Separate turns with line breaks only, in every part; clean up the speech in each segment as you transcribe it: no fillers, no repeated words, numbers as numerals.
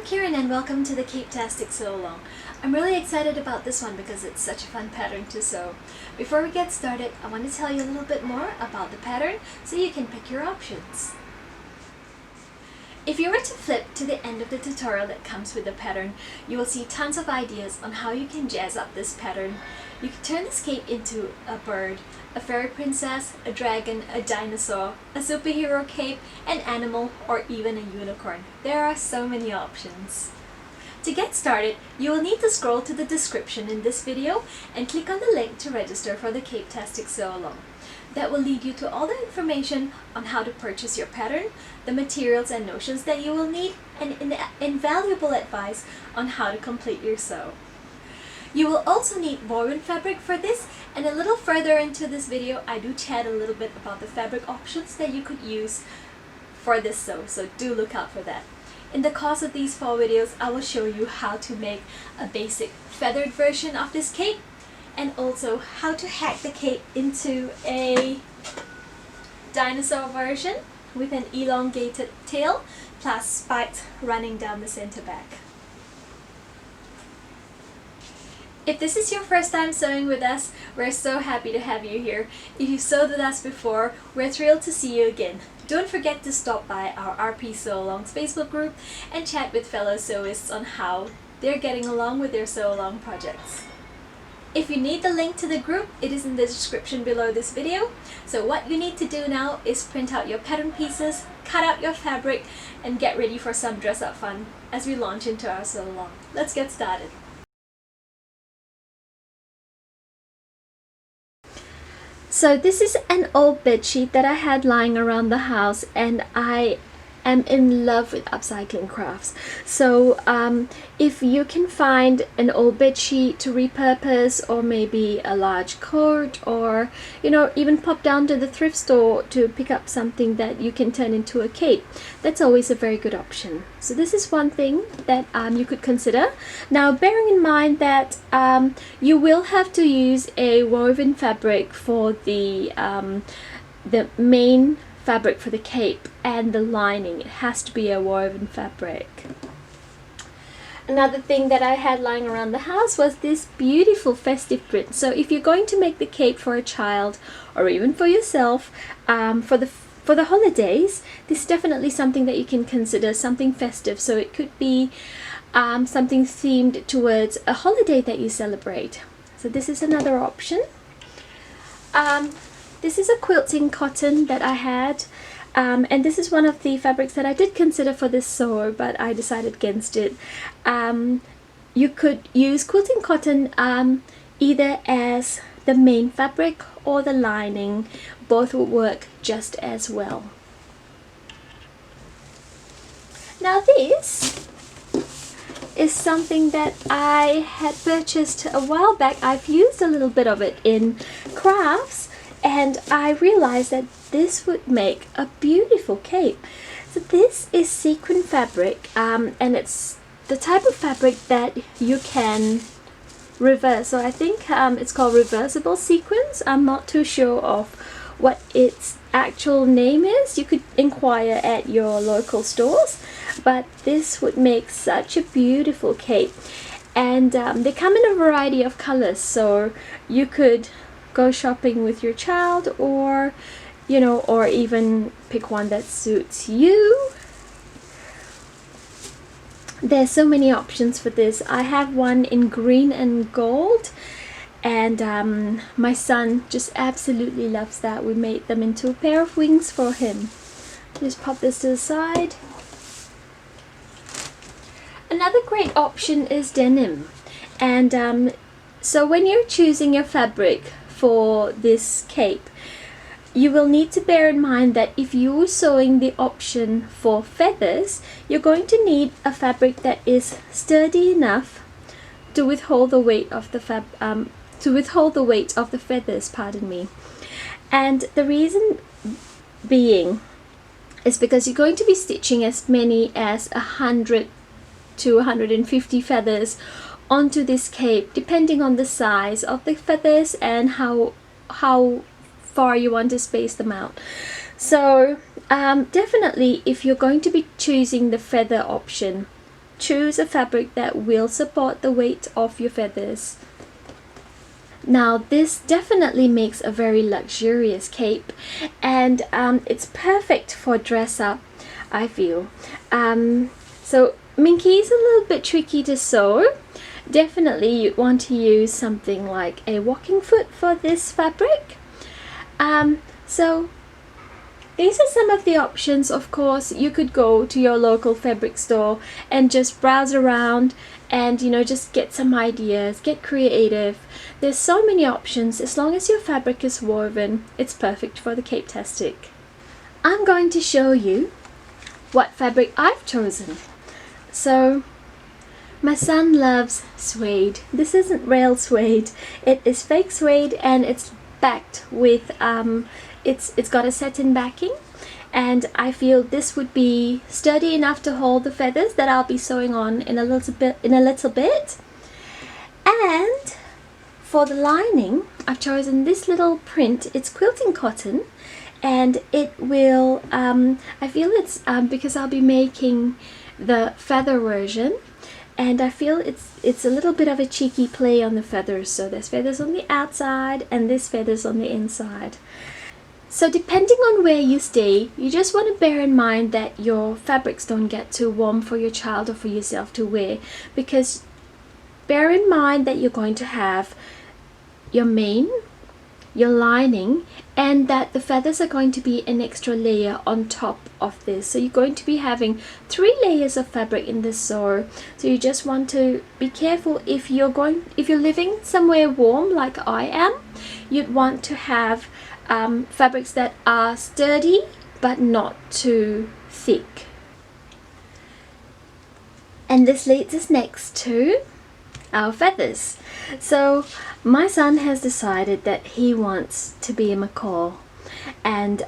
Karen and welcome to the Capetastic Sew Along. I'm really excited about this one because it's such a fun pattern to sew. Before we get started, I want to tell you a little bit more about the pattern so you can pick your options. If you were to flip to the end of the tutorial that comes with the pattern, you will see tons of ideas on how you can jazz up this pattern. You can turn this cape into a bird, a fairy princess, a dragon, a dinosaur, a superhero cape, an animal, or even a unicorn. There are so many options. To get started, you will need to scroll to the description in this video and click on the link to register for the Capetastic Sew Along. That will lead you to all the information on how to purchase your pattern, the materials and notions that you will need, and invaluable advice on how to complete your sew. You will also need woven fabric for this, and a little further into this video I do chat a little bit about the fabric options that you could use for this sew, so do look out for that. In the course of these 4 videos I will show you how to make a basic feathered version of this cape, and also how to hack the cape into a dinosaur version with an elongated tail plus spikes running down the center back. If this is your first time sewing with us, we're so happy to have you here. If you've sewed with us before, we're thrilled to see you again. Don't forget to stop by our RP Sew Along's Facebook group and chat with fellow sewists on how they're getting along with their sew along projects. If you need the link to the group, it is in the description below this video. So what you need to do now is print out your pattern pieces, cut out your fabric, and get ready for some dress-up fun as we launch into our sew along. Let's get started. So this is an old bedsheet that I had lying around the house, and I am in love with upcycling crafts. So if you can find an old bedsheet to repurpose, or maybe a large coat, or even pop down to the thrift store to pick up something that you can turn into a cape, that's always a very good option. So this is one thing that you could consider. Now, bearing in mind that you will have to use a woven fabric for the main fabric for the cape and the lining. It has to be a woven fabric. Another thing that I had lying around the house was this beautiful festive print. So if you're going to make the cape for a child or even for yourself for the holidays, this is definitely something that you can consider, something festive. So it could be something themed towards a holiday that you celebrate. So this is another option. This is a quilting cotton that I had, and this is one of the fabrics that I did consider for this sew, but I decided against it. You could use quilting cotton either as the main fabric or the lining. Both would work just as well. Now this is something that I had purchased a while back. I've used a little bit of it in crafts, and I realized that this would make a beautiful cape. So this is sequin fabric, and it's the type of fabric that you can reverse. So I think it's called reversible sequins. I'm not too sure of what its actual name is. You could inquire at your local stores, but this would make such a beautiful cape. And they come in a variety of colors, so you could go shopping with your child, or or even pick one that suits you. There's so many options for this. I have one in green and gold, and my son just absolutely loves that. We made them into a pair of wings for him. Just pop this to the side. Another great option is denim, and so when you're choosing your fabric for this cape, you will need to bear in mind that if you're sewing the option for feathers, you're going to need a fabric that is sturdy enough to withhold the weight of the feathers, pardon me. And the reason being is because you're going to be stitching as many as 100 to 150 feathers onto this cape, depending on the size of the feathers and how far you want to space them out. So definitely, if you're going to be choosing the feather option, choose a fabric that will support the weight of your feathers. Now this definitely makes a very luxurious cape, and it's perfect for dress up, I feel. So Minky is a little bit tricky to sew. Definitely you'd want to use something like a walking foot for this fabric. So these are some of the options. Of course, you could go to your local fabric store and just browse around and, you know, just get some ideas, get creative. There's so many options. As long as your fabric is woven, it's perfect for the Capetastic. I'm going to show you what fabric I've chosen. So my son loves suede. This isn't real suede. It is fake suede, and it's backed with it's got a satin backing, and I feel this would be sturdy enough to hold the feathers that I'll be sewing on in a little bit. And for the lining, I've chosen this little print. It's quilting cotton, and it will I feel it's because I'll be making the feather version, and I feel it's a little bit of a cheeky play on the feathers. So there's feathers on the outside and there's feathers on the inside. So depending on where you stay, you just want to bear in mind that your fabrics don't get too warm for your child or for yourself to wear, because bear in mind that you're going to have your mane, your lining, and that the feathers are going to be an extra layer on top of this. So you're going to be having 3 layers of fabric in this sew. So you just want to be careful. If you're living somewhere warm like I am, you'd want to have fabrics that are sturdy but not too thick. And this leads us next to our feathers. So my son has decided that he wants to be a macaw, and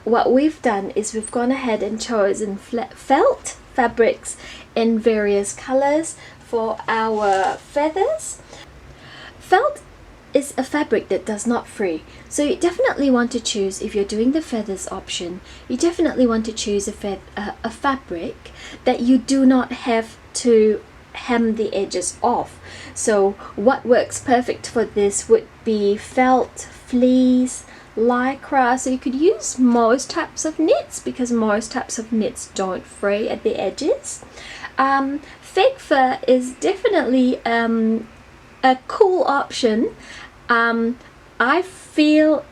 what we've done is we've gone ahead and chosen felt fabrics in various colors for our feathers. Felt is a fabric that does not fray, so you definitely want to choose, if you're doing the feathers option, you definitely want to choose a fabric that you do not have to hem the edges off. So what works perfect for this would be felt, fleece, lycra. So you could use most types of knits, because most types of knits don't fray at the edges. Fake fur is definitely a cool option. I feel,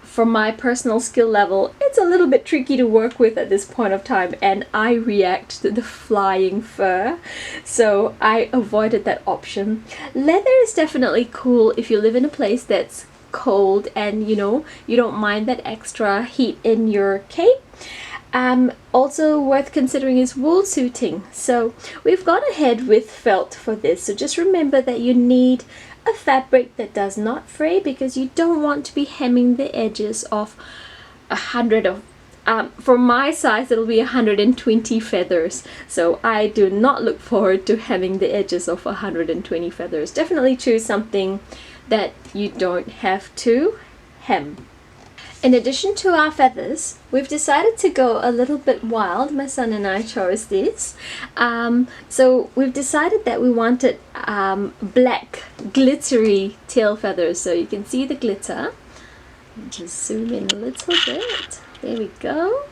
from my personal skill level, it's a little bit tricky to work with at this point of time, and I react to the flying fur, so I avoided that option. Leather is definitely cool if you live in a place that's cold and, you know, you don't mind that extra heat in your cape. Also worth considering is wool suiting. So we've gone ahead with felt for this. So just remember that you need a fabric that does not fray, because you don't want to be hemming the edges of 100 of for my size it'll be 120 feathers. So I do not look forward to hemming the edges of 120 feathers. Definitely choose something that you don't have to hem. In addition to our feathers, we've decided to go a little bit wild. My son and I chose this. So we've decided that we wanted black glittery tail feathers. So you can see the glitter. Just zoom in a little bit. There we go.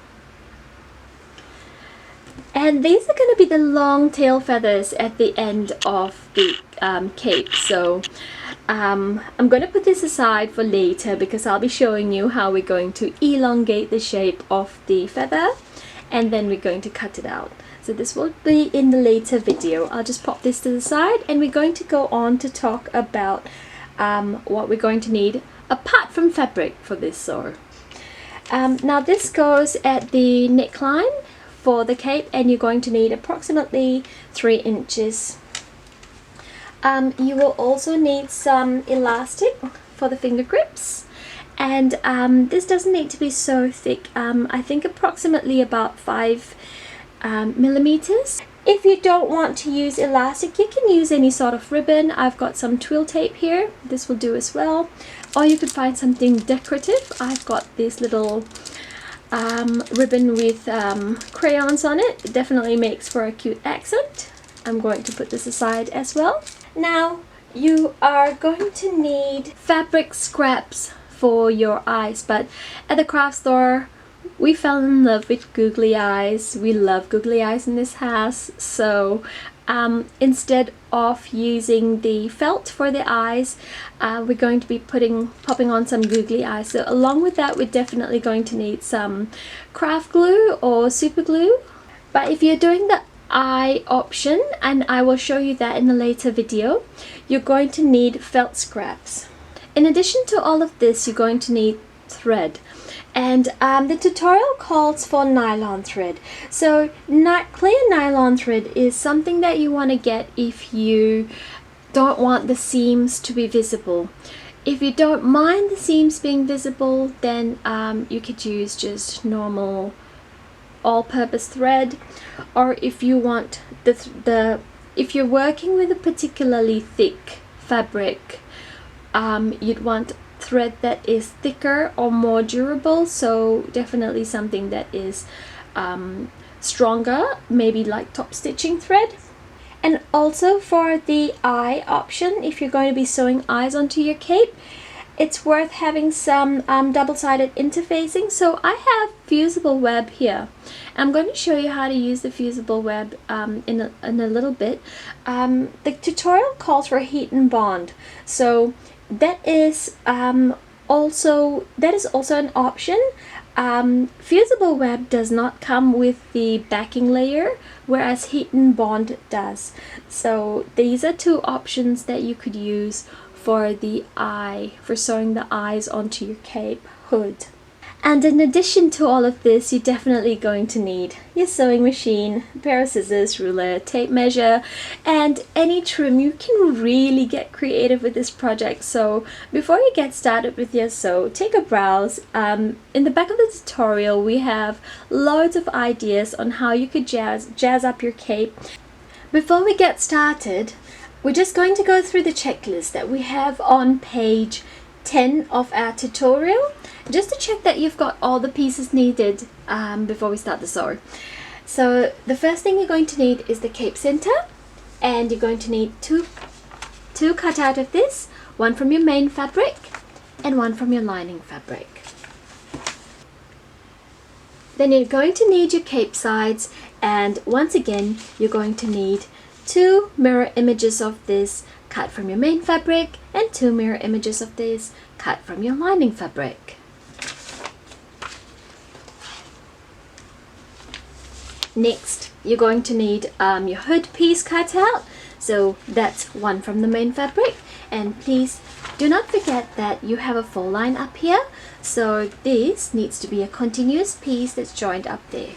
And these are going to be the long tail feathers at the end of the cape. So I'm going to put this aside for later, because I'll be showing you how we're going to elongate the shape of the feather, and then we're going to cut it out. So this will be in the later video. I'll just pop this to the side, and we're going to go on to talk about what we're going to need apart from fabric for this sew. Now this goes at the neckline for the cape, and you're going to need approximately 3 inches. You will also need some elastic for the finger grips, and this doesn't need to be so thick. I think approximately about 5 millimeters. If you don't want to use elastic, you can use any sort of ribbon. I've got some twill tape here. This will do as well. Or you could find something decorative. I've got these little ribbon with crayons on it. It definitely makes for a cute accent. I'm going to put this aside as well. Now you are going to need fabric scraps for your eyes, but at the craft store we fell in love with googly eyes. We love googly eyes in this house, so instead of using the felt for the eyes, we're going to be popping on some googly eyes. So along with that, we're definitely going to need some craft glue or super glue. But if you're doing the eye option, and I will show you that in a later video, you're going to need felt scraps. In addition to all of this, you're going to need thread. And the tutorial calls for nylon thread. So clear nylon thread is something that you want to get if you don't want the seams to be visible. If you don't mind the seams being visible, then you could use just normal all-purpose thread. Or if you want if you're working with a particularly thick fabric, you'd want thread that is thicker or more durable, so definitely something that is stronger, maybe like top stitching thread. And also for the eye option, if you're going to be sewing eyes onto your cape, it's worth having some double-sided interfacing. So I have fusible web here. I'm going to show you how to use the fusible web in a little bit. The tutorial calls for heat and bond, so that is also an option. Fusible web does not come with the backing layer, whereas heat and bond does. So these are two options that you could use for sewing the eyes onto your cape hood. And in addition to all of this, you're definitely going to need your sewing machine, a pair of scissors, ruler, tape measure, and any trim. You can really get creative with this project. So before you get started with your sew, take a browse. In the back of the tutorial, we have loads of ideas on how you could jazz up your cape. Before we get started, we're just going to go through the checklist that we have on page 10 of our tutorial, just to check that you've got all the pieces needed before we start the sew. So the first thing you're going to need is the cape center, and you're going to need two cut out of this, one from your main fabric and one from your lining fabric. Then you're going to need your cape sides, and once again you're going to need two mirror images of this cut from your main fabric and two mirror images of this cut from your lining fabric. Next, you're going to need your hood piece cut out. So that's one from the main fabric, and please do not forget that you have a fold line up here, so this needs to be a continuous piece that's joined up there.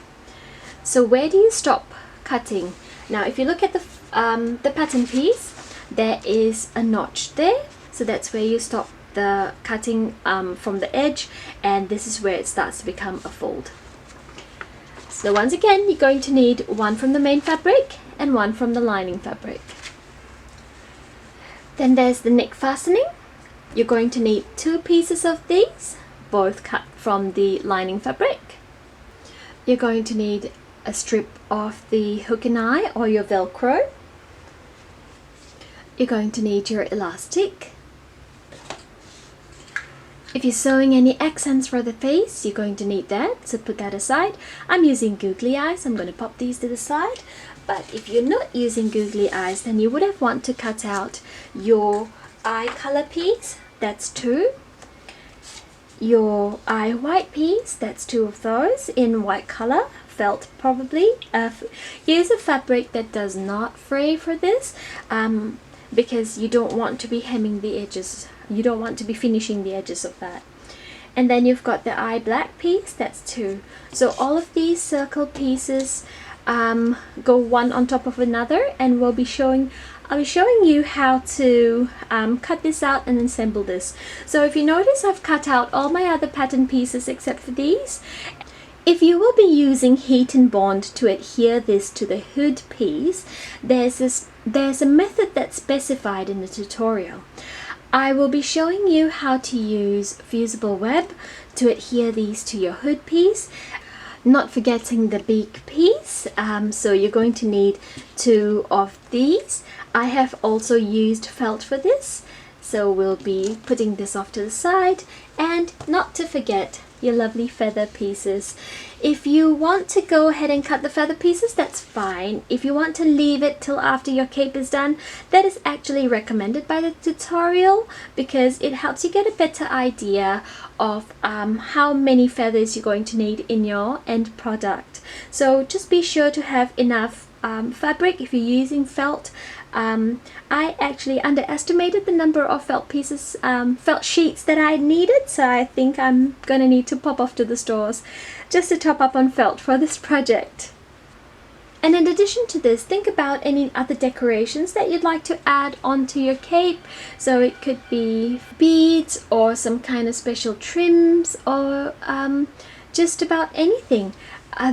So where do you stop cutting? Now if you look at the pattern piece, there is a notch there, so that's where you stop the cutting from the edge, and this is where it starts to become a fold. So once again, you're going to need one from the main fabric and one from the lining fabric. Then there's the neck fastening. You're going to need two pieces of these, both cut from the lining fabric. You're going to need a strip of the hook and eye or your Velcro. You're going to need your elastic. If you're sewing any accents for the face, you're going to need that, so put that aside. I'm using googly eyes, I'm going to pop these to the side. But if you're not using googly eyes, then you would have want to cut out your eye color piece, that's two. Your eye white piece, that's two of those in white color, felt probably. Use a fabric that does not fray for this, because you don't want to be hemming the edges. You don't want to be finishing the edges of that. And then you've got the eye black piece, that's two. So all of these circle pieces go one on top of another, and I'll be showing you how to cut this out and assemble this. So if you notice, I've cut out all my other pattern pieces except for these. If you will be using heat and bond to adhere this to the hood piece, there's a method that's specified in the tutorial. I will be showing you how to use fusible web to adhere these to your hood piece. Not forgetting the beak piece, so you're going to need 2 of these. I have also used felt for this, so we'll be putting this off to the side. And not to forget your lovely feather pieces. If you want to go ahead and cut the feather pieces, that's fine. If you want to leave it till after your cape is done, that is actually recommended by the tutorial, because it helps you get a better idea of how many feathers you're going to need in your end product. So just be sure to have enough fabric if you're using felt. I actually underestimated the number of felt pieces, felt sheets that I needed, so I think I'm gonna need to pop off to the stores just to top up on felt for this project. And in addition to this, think about any other decorations that you'd like to add onto your cape. So it could be beads or some kind of special trims, or just about anything.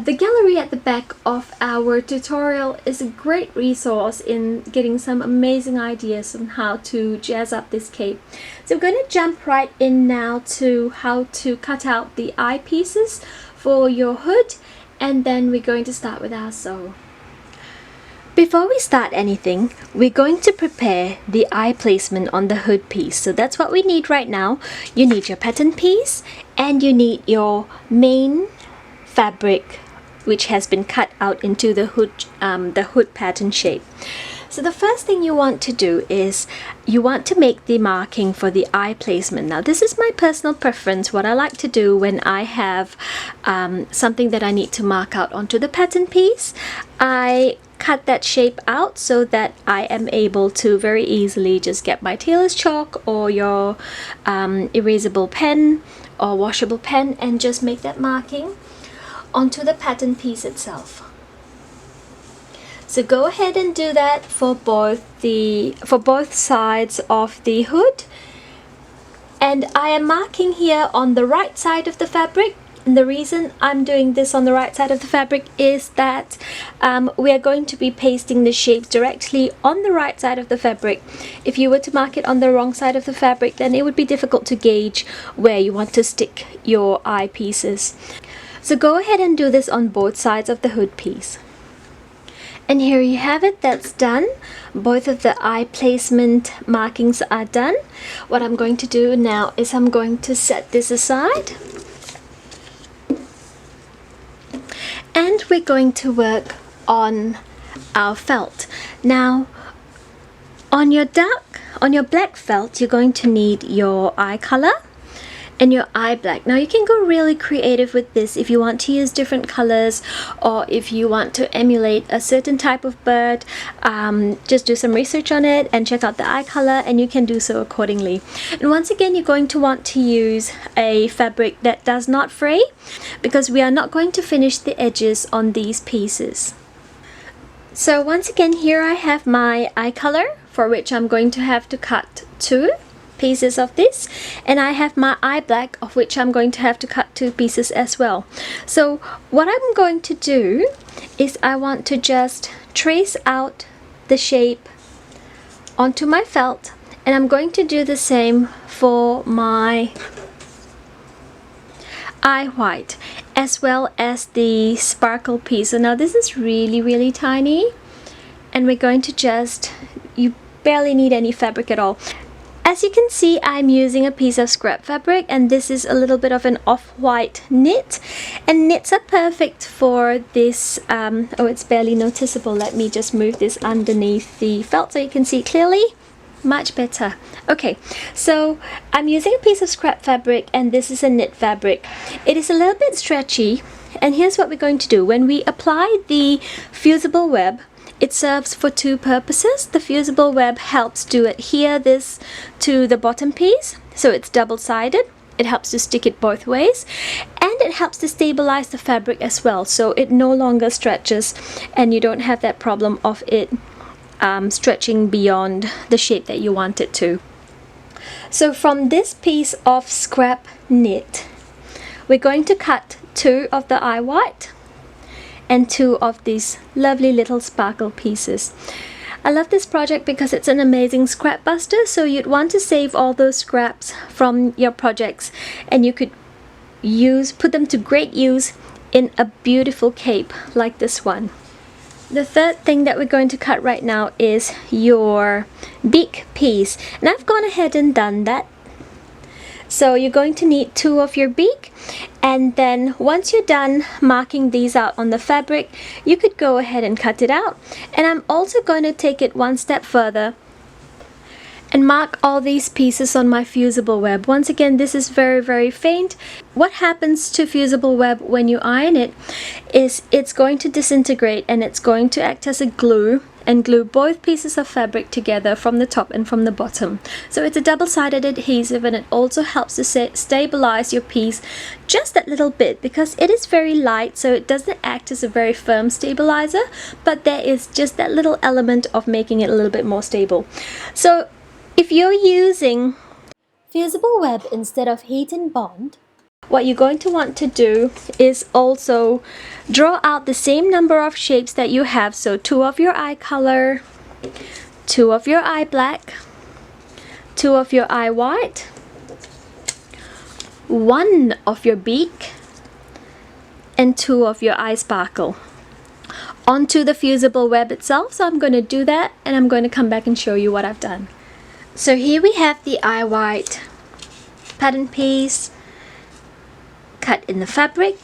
The gallery at the back of our tutorial is a great resource in getting some amazing ideas on how to jazz up this cape. So we're going to jump right in now to how to cut out the eyepieces for your hood, and then we're going to start with our sew. Before we start anything, we're going to prepare the eye placement on the hood piece. So that's what we need right now. You need your pattern piece, and you need your main fabric, which has been cut out into the hood pattern shape. So the first thing you want to do is you want to make the marking for the eye placement. Now this is my personal preference, what I like to do when I have something that I need to mark out onto the pattern piece. I cut that shape out so that I am able to very easily just get my tailor's chalk or your erasable pen or washable pen and just make that marking onto the pattern piece itself. So go ahead and do that for both sides of the hood. And I am marking here on the right side of the fabric. And the reason I'm doing this on the right side of the fabric is that we are going to be pasting the shapes directly on the right side of the fabric. If you were to mark it on the wrong side of the fabric, then it would be difficult to gauge where you want to stick your eye pieces. So go ahead and do this on both sides of the hood piece. And here you have it, that's done. Both of the eye placement markings are done. What I'm going to do now is I'm going to set this aside. And we're going to work on our felt. Now, on your black felt, you're going to need your eye color and your eye black. Now you can go really creative with this if you want to use different colors, or if you want to emulate a certain type of bird. Just do some research on it and check out the eye color, and you can do so accordingly. And once again, you're going to want to use a fabric that does not fray, because we are not going to finish the edges on these pieces. So once again, here I have my eye color, for which I'm going to have to cut 2 pieces of this, and I have my eye black, of which I'm going to have to cut 2 pieces as well. So what I'm going to do is I want to just trace out the shape onto my felt, and I'm going to do the same for my eye white as well as the sparkle piece. So now this is really tiny, and we're going to just, you barely need any fabric at all. As you can see, I'm using a piece of scrap fabric, and this is a little bit of an off-white knit, and knits are perfect for this. Oh, it's barely noticeable. Let me just move this underneath the felt so you can see clearly. Much better. Okay, so I'm using a piece of scrap fabric, and this is a knit fabric. It is a little bit stretchy, and here's what we're going to do. When we apply the fusible web, it serves for 2 purposes. The fusible web helps to adhere this to the bottom piece, so it's double-sided. It helps to stick it both ways, and it helps to stabilize the fabric as well, so it no longer stretches and you don't have that problem of it stretching beyond the shape that you want it to. So from this piece of scrap knit, we're going to cut 2 of the eye white and 2 of these lovely little sparkle pieces. I love this project because it's an amazing scrap buster, so you'd want to save all those scraps from your projects, and you could put them to great use in a beautiful cape like this one. The third thing that we're going to cut right now is your beak piece, and I've gone ahead and done that. So you're going to need 2 of your beak, and then once you're done marking these out on the fabric, you could go ahead and cut it out. And I'm also going to take it one step further and mark all these pieces on my fusible web. Once again, this is very faint. What happens to fusible web when you iron it is it's going to disintegrate, and it's going to act as a glue and glue both pieces of fabric together from the top and from the bottom. So it's a double-sided adhesive, and it also helps to stabilize your piece just a little bit, because it is very light, so it doesn't act as a very firm stabilizer, but there is just that little element of making it a little bit more stable. So if you're using fusible web instead of heat and bond, what you're going to want to do is also draw out the same number of shapes that you have. So 2 of your eye color, 2 of your eye black, 2 of your eye white, 1 of your beak, and 2 of your eye sparkle onto the fusible web itself. So I'm going to do that, and I'm going to come back and show you what I've done. So here we have the eye white pattern piece cut in the fabric,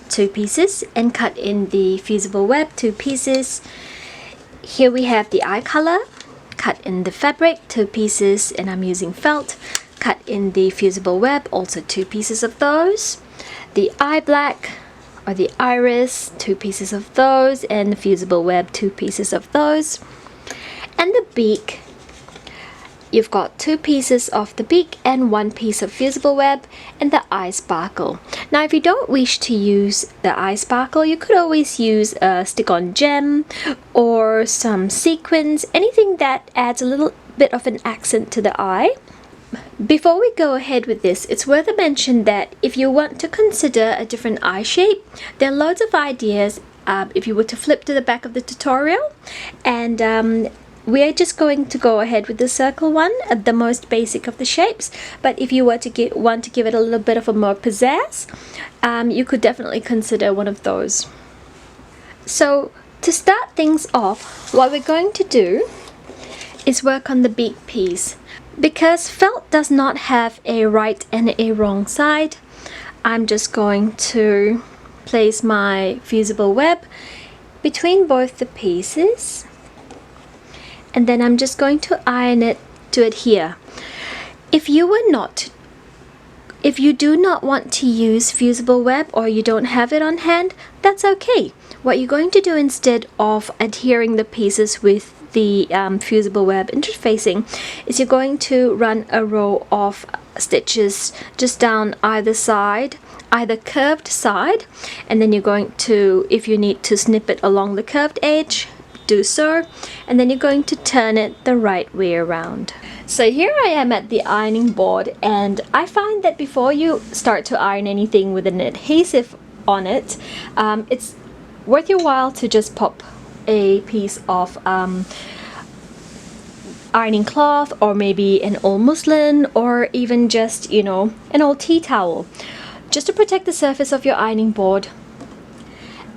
2 pieces, and cut in the fusible web, 2 pieces. Here we have the eye color cut in the fabric, 2 pieces, and I'm using felt, cut in the fusible web, also 2 pieces of those. The eye black or the iris, 2 pieces of those, and the fusible web, 2 pieces of those. And the beak, you've got 2 pieces of the beak and 1 piece of fusible web, and the eye sparkle. Now if you don't wish to use the eye sparkle, you could always use a stick-on gem or some sequins, anything that adds a little bit of an accent to the eye. Before we go ahead with this, it's worth a mention that if you want to consider a different eye shape, there are loads of ideas if you were to flip to the back of the tutorial, and we're just going to go ahead with the circle one, the most basic of the shapes. But if you were to want to give it a little bit of a more pizzazz, you could definitely consider one of those. So to start things off, what we're going to do is work on the beak piece. Because felt does not have a right and a wrong side, I'm just going to place my fusible web between both the pieces, and then I'm just going to iron it to adhere. If you do not want to use fusible web, or you don't have it on hand, that's okay. What you're going to do instead of adhering the pieces with the fusible web interfacing is you're going to run a row of stitches just down either side, either curved side, and then you're going to, if you need to snip it along the curved edge, do so, and then you're going to turn it the right way around. So here I am at the ironing board, and I find that before you start to iron anything with an adhesive on it, it's worth your while to just pop a piece of ironing cloth, or maybe an old muslin, or even just, you know, an old tea towel, just to protect the surface of your ironing board,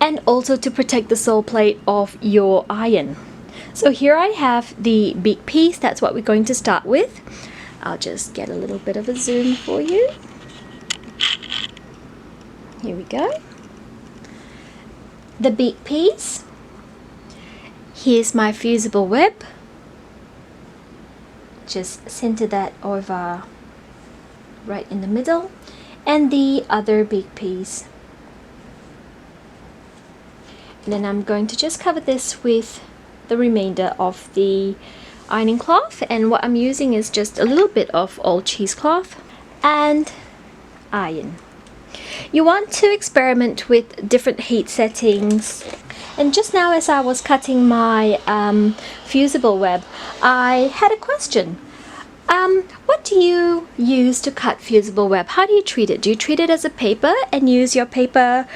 and also to protect the sole plate of your iron. So here I have the beak piece. That's what we're going to start with. I'll just get a little bit of a zoom for you. Here we go. The beak piece. Here's my fusible web. Just center that over right in the middle, and the other beak piece. And then I'm going to just cover this with the remainder of the ironing cloth, and what I'm using is just a little bit of old cheesecloth and iron. You want to experiment with different heat settings. And just now, as I was cutting my fusible web, I had a question. What do you use to cut fusible web? How do you treat it? Do you treat it as a paper and use your paper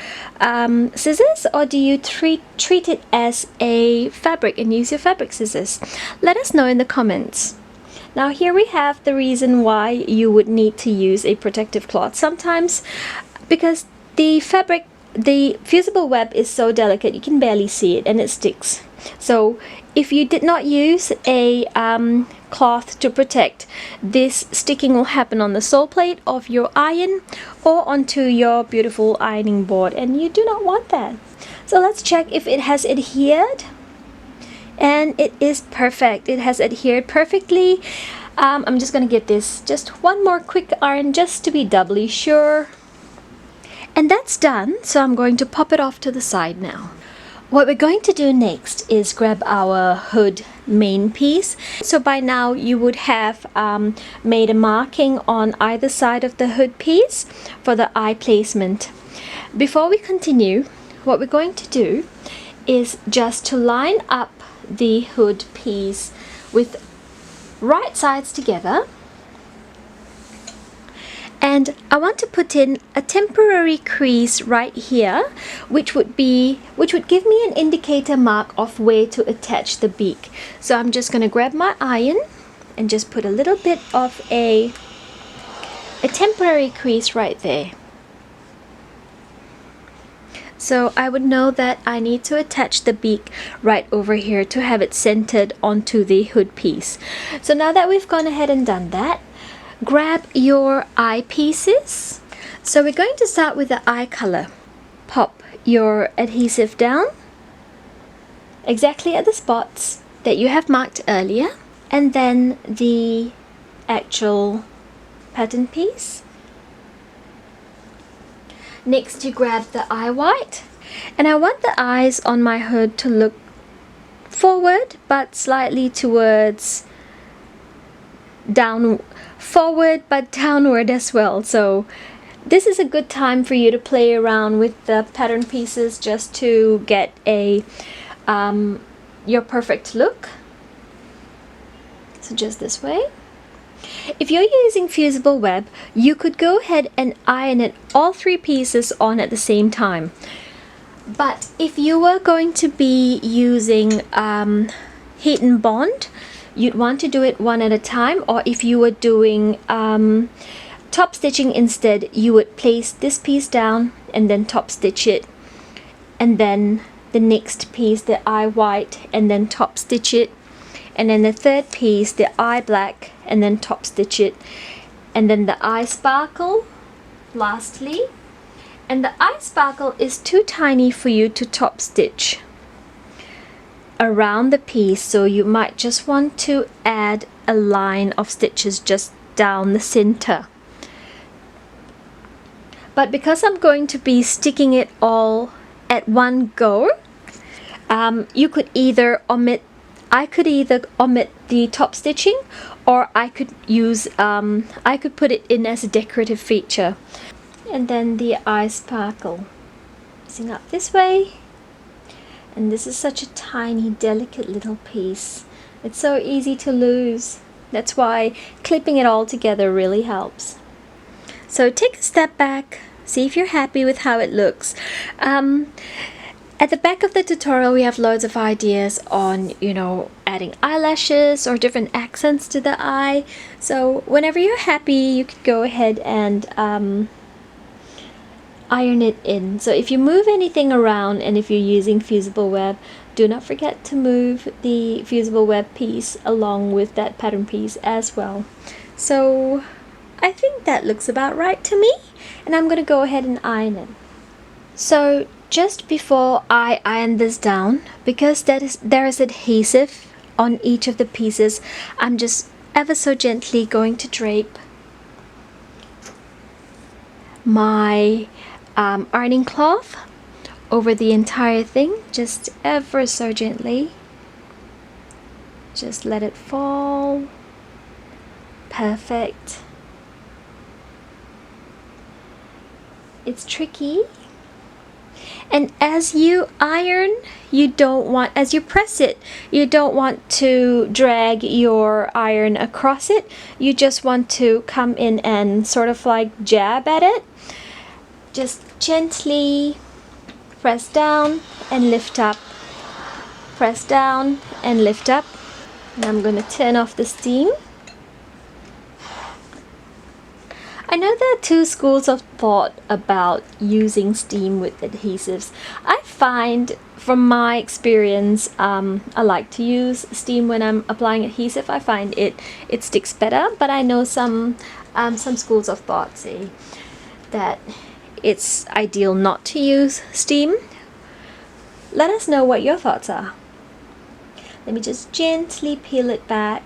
scissors, or do you treat it as a fabric and use your fabric scissors? Let us know in the comments. Now here we have the reason why you would need to use a protective cloth. Sometimes because the fusible web is so delicate, you can barely see it and it sticks. So if you did not use a cloth to protect, this sticking will happen on the sole plate of your iron or onto your beautiful ironing board, and you do not want that. So let's check if it has adhered, and it is perfect. It has adhered perfectly. I'm just gonna give this just one more quick iron just to be doubly sure. And that's done, so I'm going to pop it off to the side now. What we're going to do next is grab our hood main piece. So by now you would have made a marking on either side of the hood piece for the eye placement. Before we continue, what we're going to do is just to line up the hood piece with right sides together. And I want to put in a temporary crease right here, which would give me an indicator mark of where to attach the beak. So I'm just going to grab my iron and just put a little bit of a temporary crease right there. So I would know that I need to attach the beak right over here to have it centered onto the hood piece. So now that we've gone ahead and done that, grab your eye pieces. So we're going to start with the eye color. Pop your adhesive down exactly at the spots that you have marked earlier, and then the actual pattern piece. Next you grab the eye white, and I want the eyes on my hood to look forward but slightly towards forward but downward as well. So this is a good time for you to play around with the pattern pieces just to get a your perfect look. So just this way. If you're using fusible web, you could go ahead and iron it all three pieces on at the same time. But if you were going to be using heat and bond, you'd want to do it one at a time, or if you were doing top stitching instead, you would place this piece down and then top stitch it, and then the next piece, the eye white, and then top stitch it, and then the third piece, the eye black, and then top stitch it, and then the eye sparkle lastly. And the eye sparkle is too tiny for you to top stitch around the piece, so you might just want to add a line of stitches just down the center. But because I'm going to be sticking it all at one go, you could either omit the top stitching, or I could put it in as a decorative feature. And then the eye sparkle, facing up this way. And this is such a tiny, delicate little piece. It's so easy to lose. That's why clipping it all together really helps. So take a step back, see if you're happy with how it looks. At the back of the tutorial we have loads of ideas on, adding eyelashes or different accents to the eye. So whenever you're happy, you could go ahead and iron it in. So if you move anything around, and if you're using fusible web, do not forget to move the fusible web piece along with that pattern piece as well. So I think that looks about right to me, and I'm going to go ahead and iron it. So just before I iron this down, because there is adhesive on each of the pieces, I'm just ever so gently going to drape my ironing cloth over the entire thing, just ever so gently. Just let it fall. Perfect. It's tricky, and as you iron, as you press it, you don't want to drag your iron across it. You just want to come in and sort of like jab at it. Just gently press down and lift up, press down and lift up. And I'm going to turn off the steam. I know there are two schools of thought about using steam with adhesives. I find from my experience, I like to use steam when I'm applying adhesive. I find it sticks better, but I know some schools of thought say that it's ideal not to use steam. Let us know what your thoughts are. Let me just gently peel it back.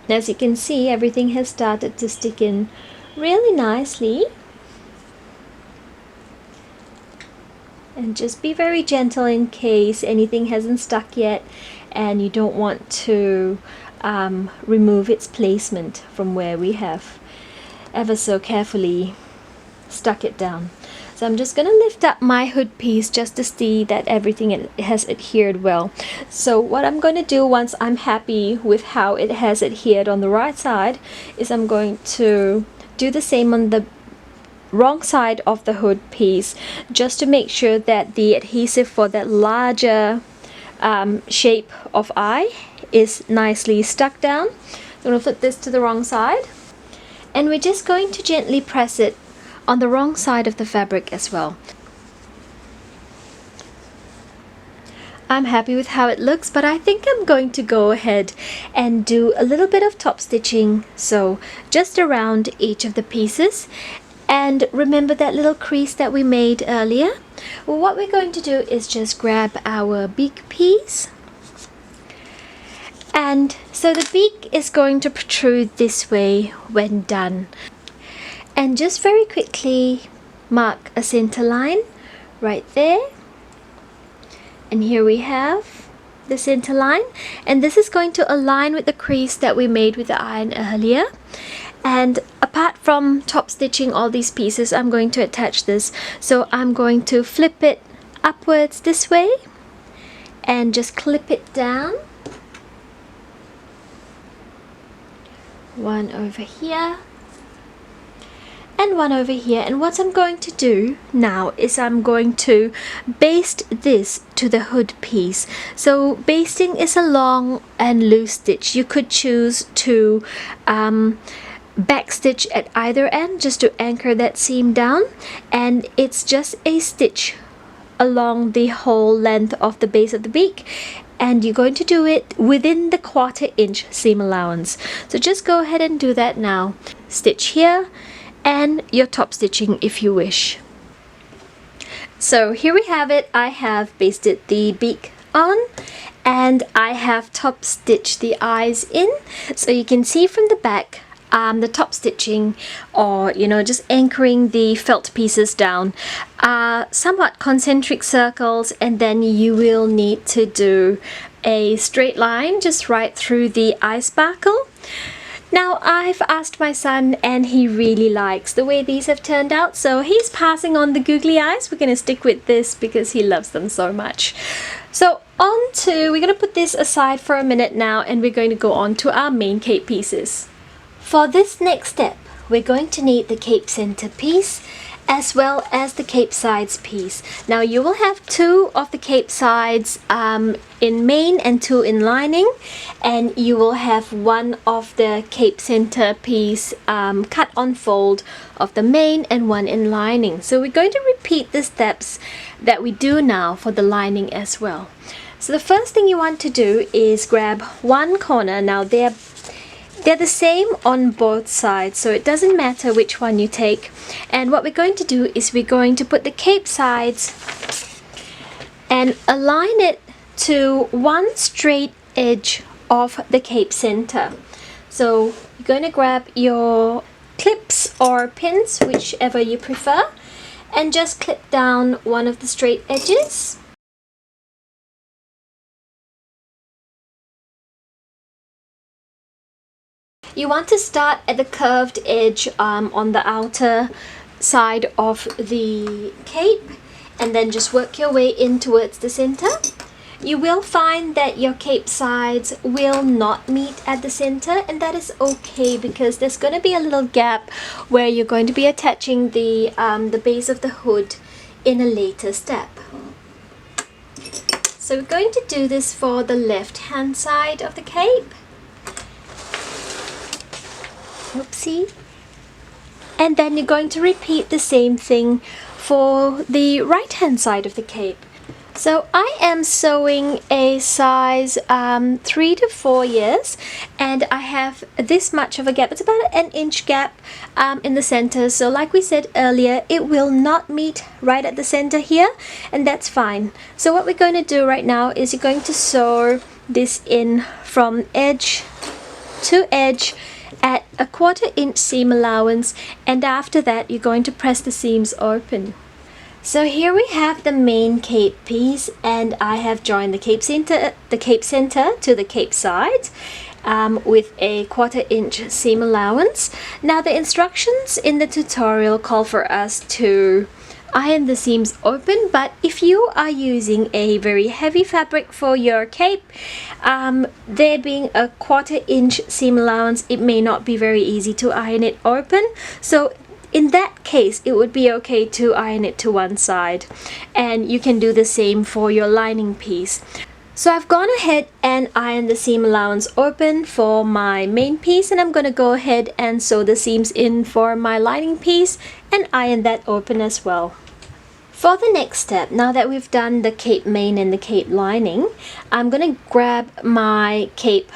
As you can see, everything has started to stick in really nicely. And just be very gentle in case anything hasn't stuck yet and you don't want to remove its placement from where we have ever so carefully stuck it down. So I'm just going to lift up my hood piece just to see that everything has adhered well. So what I'm going to do once I'm happy with how it has adhered on the right side is I'm going to do the same on the wrong side of the hood piece, just to make sure that the adhesive for that larger shape of eye is nicely stuck down. I'm going to flip this to the wrong side, and we're just going to gently press it on the wrong side of the fabric as well. I'm happy with how it looks, but I think I'm going to go ahead and do a little bit of top stitching, so just around each of the pieces. And remember that little crease that we made earlier? Well, what we're going to do is just grab our beak piece. And so the beak is going to protrude this way when done. And just very quickly mark a center line right there. And here we have the center line. And this is going to align with the crease that we made with the iron earlier. And apart from top stitching all these pieces, I'm going to attach this. So I'm going to flip it upwards this way and just clip it down. One over here and one over here. And what I'm going to do now is I'm going to baste this to the hood piece. So basting is a long and loose stitch. You could choose to backstitch at either end just to anchor that seam down, and it's just a stitch along the whole length of the base of the beak, and you're going to do it within the 1/4 inch seam allowance. So just go ahead and do that now. Stitch here and your top stitching if you wish. So here we have it. I have basted the beak on and I have top stitched the eyes in, so you can see from the back the top stitching, or just anchoring the felt pieces down, somewhat concentric circles, and then you will need to do a straight line just right through the eye sparkle. Now I've asked my son and he really likes the way these have turned out, so he's passing on the googly eyes. We're going to stick with this because he loves them so much. So we're going to put this aside for a minute now, and we're going to go on to our main cape pieces. For this next step, we're going to need the cape center piece as well as the cape sides piece. Now you will have 2 of the cape sides in main and 2 in lining, and you will have 1 of the cape center piece cut on fold of the main and 1 in lining. So we're going to repeat the steps that we do now for the lining as well. So the first thing you want to do is grab one corner. Now they're the same on both sides, so it doesn't matter which one you take. And what we're going to do is we're going to put the cape sides and align it to one straight edge of the cape center. So you're going to grab your clips or pins, whichever you prefer, and just clip down one of the straight edges. You want to start at the curved edge on the outer side of the cape, and then just work your way in towards the center. You will find that your cape sides will not meet at the center, and that is okay because there's going to be a little gap where you're going to be attaching the base of the hood in a later step. So we're going to do this for the left hand side of the cape. Oopsie. And then you're going to repeat the same thing for the right hand side of the cape. So I am sewing a size 3 to 4 years, and I have this much of a gap. It's about an inch gap in the center. So like we said earlier, it will not meet right at the center here, and that's fine. So what we're going to do right now is you're going to sew this in from edge to edge at a 1/4 inch seam allowance, and after that you're going to press the seams open. So here we have the main cape piece, and I have joined the cape center to the cape side with a 1/4 inch seam allowance. Now the instructions in the tutorial call for us to iron the seams open, but if you are using a very heavy fabric for your cape, there being a 1/4 inch seam allowance, it may not be very easy to iron it open. So in that case, it would be okay to iron it to one side, and you can do the same for your lining piece. So I've gone ahead and ironed the seam allowance open for my main piece, and I'm going to go ahead and sew the seams in for my lining piece and iron that open as well. For the next step, now that we've done the cape main and the cape lining, I'm going to grab my cape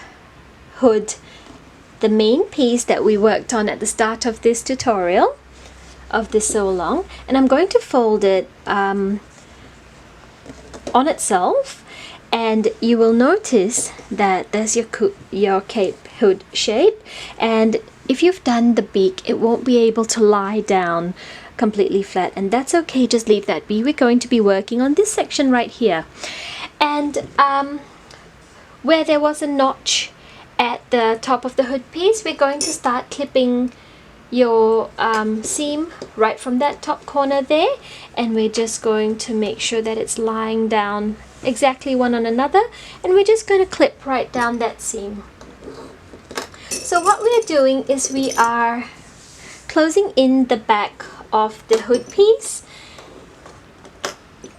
hood, the main piece that we worked on at the start of this tutorial, of this sew along, and I'm going to fold it on itself, and you will notice that there's your cape hood shape, and if you've done the beak, it won't be able to lie down completely flat, and that's okay, just leave that be. We're going to be working on this section right here, and where there was a notch at the top of the hood piece, we're going to start clipping your seam right from that top corner there, and we're just going to make sure that it's lying down exactly one on another, and we're just going to clip right down that seam. So what we're doing is we are closing in the back of the hood piece,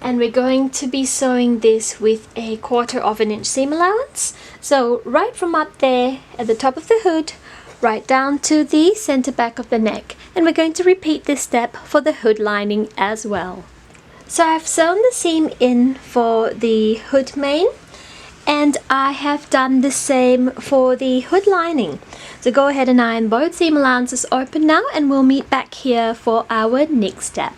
and we're going to be sewing this with a 1/4 inch seam allowance. So right from up there at the top of the hood right down to the center back of the neck, and we're going to repeat this step for the hood lining as well. So I've sewn the seam in for the hood main, and I have done the same for the hood lining. So go ahead and iron both seam allowances open now, and we'll meet back here for our next step.